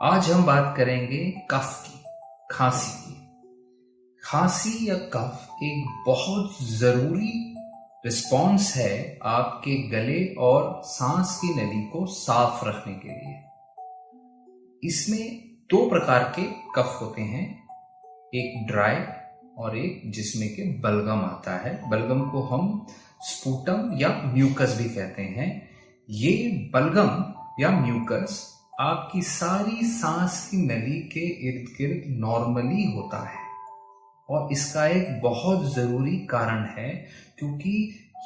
आज हम बात करेंगे कफ की, खांसी की। खांसी या कफ एक बहुत जरूरी रिस्पॉन्स है आपके गले और सांस की नली को साफ रखने के लिए। इसमें दो प्रकार के कफ होते हैं, एक ड्राई और एक जिसमें के बलगम आता है। बलगम को हम स्पूटम या म्यूकस भी कहते हैं। ये बलगम या म्यूकस आपकी सारी सांस की नली के इर्द गिर्द नॉर्मली होता है और इसका एक बहुत जरूरी कारण है क्योंकि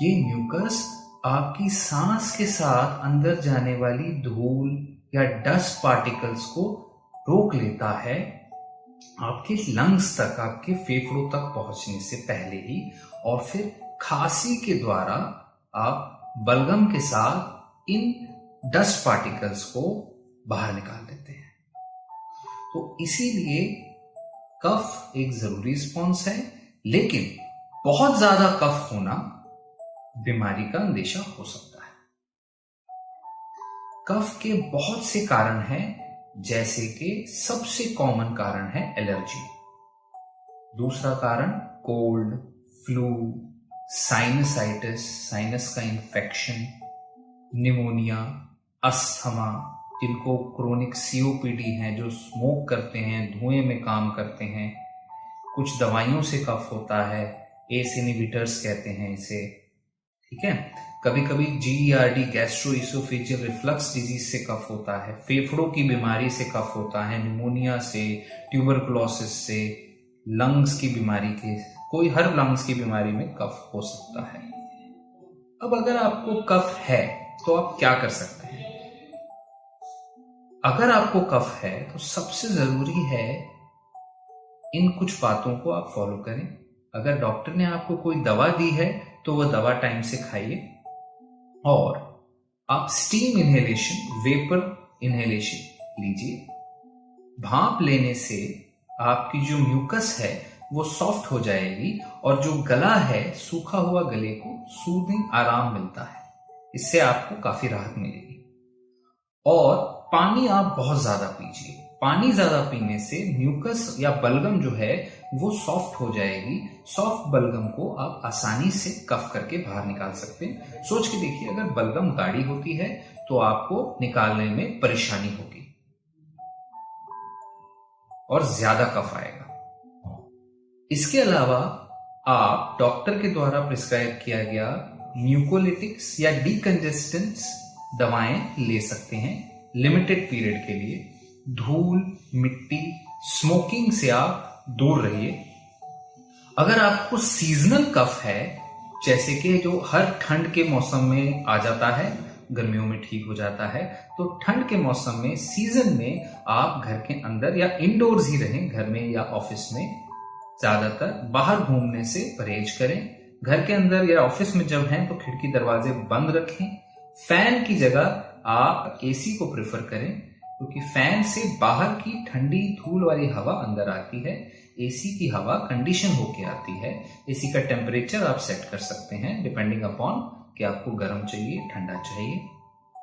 ये म्यूकस आपकी सांस के साथ अंदर जाने वाली धूल या डस्ट पार्टिकल्स को रोक लेता है आपके लंग्स तक, आपके फेफड़ों तक पहुंचने से पहले ही, और फिर खांसी के द्वारा आप बलगम के साथ इन डस्ट पार्टिकल्स को बाहर निकाल देते हैं। तो इसीलिए कफ एक जरूरी रिस्पॉन्स है, लेकिन बहुत ज्यादा कफ होना बीमारी का अंदेशा हो सकता है। कफ के बहुत से कारण हैं, जैसे कि सबसे कॉमन कारण है एलर्जी। दूसरा कारण कोल्ड, फ्लू, साइनसाइटिस, साइनस का इंफेक्शन, निमोनिया, अस्थमा, जिनको क्रोनिक सीओपीडी है, जो स्मोक करते हैं, धुएं में काम करते हैं। कुछ दवाइयों से कफ होता है, एस इनहिबिटर्स कहते हैं इसे, ठीक है। कभी कभी जीईआरडी, गैस्ट्रोइसोफेजियल रिफ्लक्स डिजीज से कफ होता है, फेफड़ों की बीमारी से कफ होता है, निमोनिया से, ट्यूबरकुलोसिस से, लंग्स की बीमारी के, कोई हर लंग्स की बीमारी में कफ हो सकता है। अब अगर आपको कफ है तो आप क्या कर सकते हैं? अगर आपको कफ है तो सबसे जरूरी है इन कुछ बातों को आप फॉलो करें। अगर डॉक्टर ने आपको कोई दवा दी है तो वह दवा टाइम से खाइए, और आप स्टीम इनहेलेशन, वेपर इनहेलेशन लीजिए। भाप लेने से आपकी जो म्यूकस है वो सॉफ्ट हो जाएगी और जो गला है, सूखा हुआ गले को सूदिंग आराम मिलता है। इससे आपको काफी राहत मिलेगी। और पानी आप बहुत ज्यादा पीजिए। पानी ज्यादा पीने से म्यूकस या बलगम जो है वो सॉफ्ट हो जाएगी। सॉफ्ट बलगम को आप आसानी से कफ करके बाहर निकाल सकते हैं। सोच के देखिए, अगर बलगम गाढ़ी होती है तो आपको निकालने में परेशानी होगी और ज्यादा कफ आएगा। इसके अलावा आप डॉक्टर के द्वारा प्रिस्क्राइब किया गया म्यूकोलिटिक्स या डीकंजेस्टेंट्स दवाएं ले सकते हैं लिमिटेड पीरियड के लिए। धूल, मिट्टी, स्मोकिंग से आप दूर रहिए। अगर आपको सीजनल कफ है, जैसे कि जो हर ठंड के मौसम में आ जाता है, गर्मियों में ठीक हो जाता है, तो ठंड के मौसम में, सीजन में आप घर के अंदर या इंडोर्स ही रहें, घर में या ऑफिस में। ज्यादातर बाहर घूमने से परहेज करें। घर के अंदर या ऑफिस में जब हैं तो खिड़की दरवाजे बंद रखें। फैन की जगह आप एसी को प्रेफर करें, क्योंकि फैन से बाहर की ठंडी धूल वाली हवा अंदर आती है। एसी की हवा कंडीशन होके आती है। एसी का टेम्परेचर आप सेट कर सकते हैं डिपेंडिंग अपॉन कि आपको गर्म चाहिए, ठंडा चाहिए।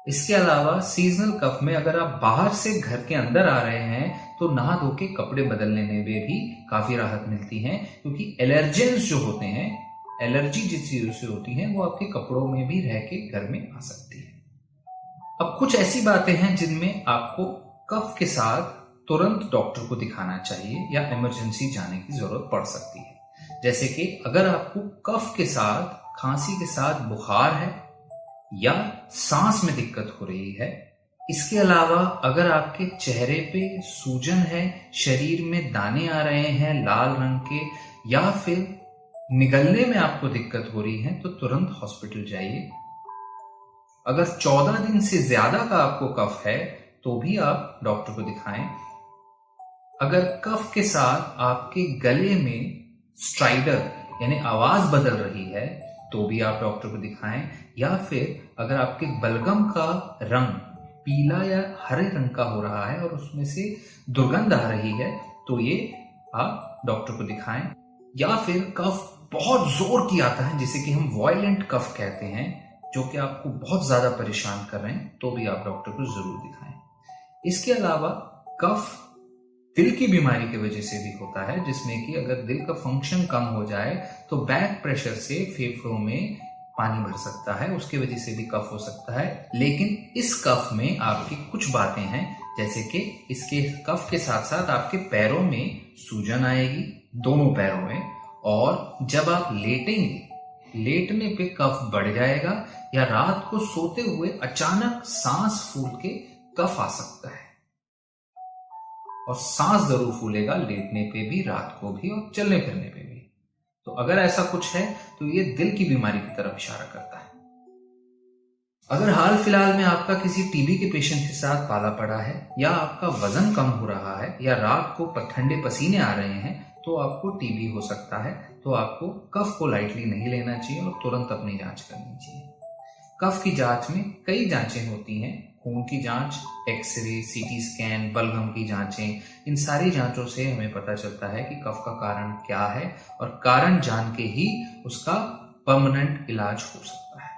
इसके अलावा सीजनल कफ में अगर आप बाहर से घर के अंदर आ रहे हैं तो नहा धो के कपड़े बदलने में भी काफी राहत मिलती है, क्योंकि एलर्जेंस जो होते हैं, एलर्जी जिस चीजों से होती है, वो आपके कपड़ों में भी रह के घर में आ सकती है। अब कुछ ऐसी बातें हैं जिनमें आपको कफ के साथ तुरंत डॉक्टर को दिखाना चाहिए या इमरजेंसी जाने की जरूरत पड़ सकती है। जैसे कि अगर आपको कफ के साथ, खांसी के साथ बुखार है या सांस में दिक्कत हो रही है। इसके अलावा अगर आपके चेहरे पे सूजन है, शरीर में दाने आ रहे हैं लाल रंग के, या फिर निगलने में आपको दिक्कत हो रही है, तो तुरंत हॉस्पिटल जाइए। अगर 14 दिन से ज्यादा का आपको कफ है तो भी आप डॉक्टर को दिखाएं। अगर कफ के साथ आपके गले में स्ट्राइडर यानी आवाज बदल रही है तो भी आप डॉक्टर को दिखाएं। या फिर अगर आपके बलगम का रंग पीला या हरे रंग का हो रहा है और उसमें से दुर्गंध आ रही है, तो ये आप डॉक्टर को दिखाएं। या फिर कफ बहुत जोर की आता है, जिसे कि हम वायलेंट कफ कहते हैं, जो कि आपको बहुत ज्यादा परेशान कर रहे हैं, तो भी आप डॉक्टर को जरूर दिखाएं। इसके अलावा कफ दिल की बीमारी की वजह से भी होता है, जिसमें कि अगर दिल का फंक्शन कम हो जाए तो बैक प्रेशर से फेफड़ों में पानी भर सकता है, उसकी वजह से भी कफ हो सकता है। लेकिन इस कफ में आपकी कुछ बातें हैं, जैसे कि इसके कफ के साथ साथ आपके पैरों में सूजन आएगी, दोनों पैरों में, और जब आप लेटेंगे, लेटने पे कफ बढ़ जाएगा, या रात को सोते हुए अचानक सांस फूल के कफ आ सकता है। और सांस जरूर फूलेगा लेटने पे भी, रात को भी, और चलने फिरने पे भी। तो अगर ऐसा कुछ है तो ये दिल की बीमारी की तरफ इशारा करता है। अगर हाल फिलहाल में आपका किसी टीबी के पेशेंट के साथ पाला पड़ा है, या आपका वजन कम हो रहा है, या रात को ठंडे पसीने आ रहे हैं, तो आपको टीबी हो सकता है। तो आपको कफ को लाइटली नहीं लेना चाहिए और तुरंत अपनी जांच करनी चाहिए। कफ की जांच में कई जांचें होती हैं, खून की जांच, एक्सरे, सीटी स्कैन, बलगम की जांचें। इन सारी जांचों से हमें पता चलता है कि कफ का कारण क्या है, और कारण जान के ही उसका परमानेंट इलाज हो सकता है।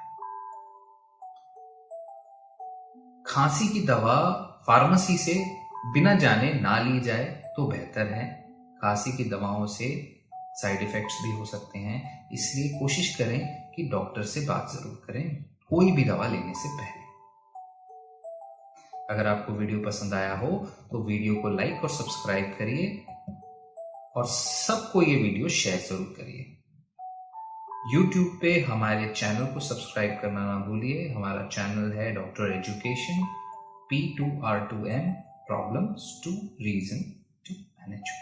खांसी की दवा फार्मेसी से बिना जाने ना ली जाए तो बेहतर है। खांसी की दवाओं से साइड इफेक्ट्स भी हो सकते हैं, इसलिए कोशिश करें कि डॉक्टर से बात जरूर करें कोई भी दवा लेने से पहले। अगर आपको वीडियो पसंद आया हो तो वीडियो को लाइक और सब्सक्राइब करिए, और सबको ये वीडियो शेयर जरूर करिए। YouTube पे हमारे चैनल को सब्सक्राइब करना ना भूलिए। हमारा चैनल है doctor education, P2R2M, problems to reason to manage.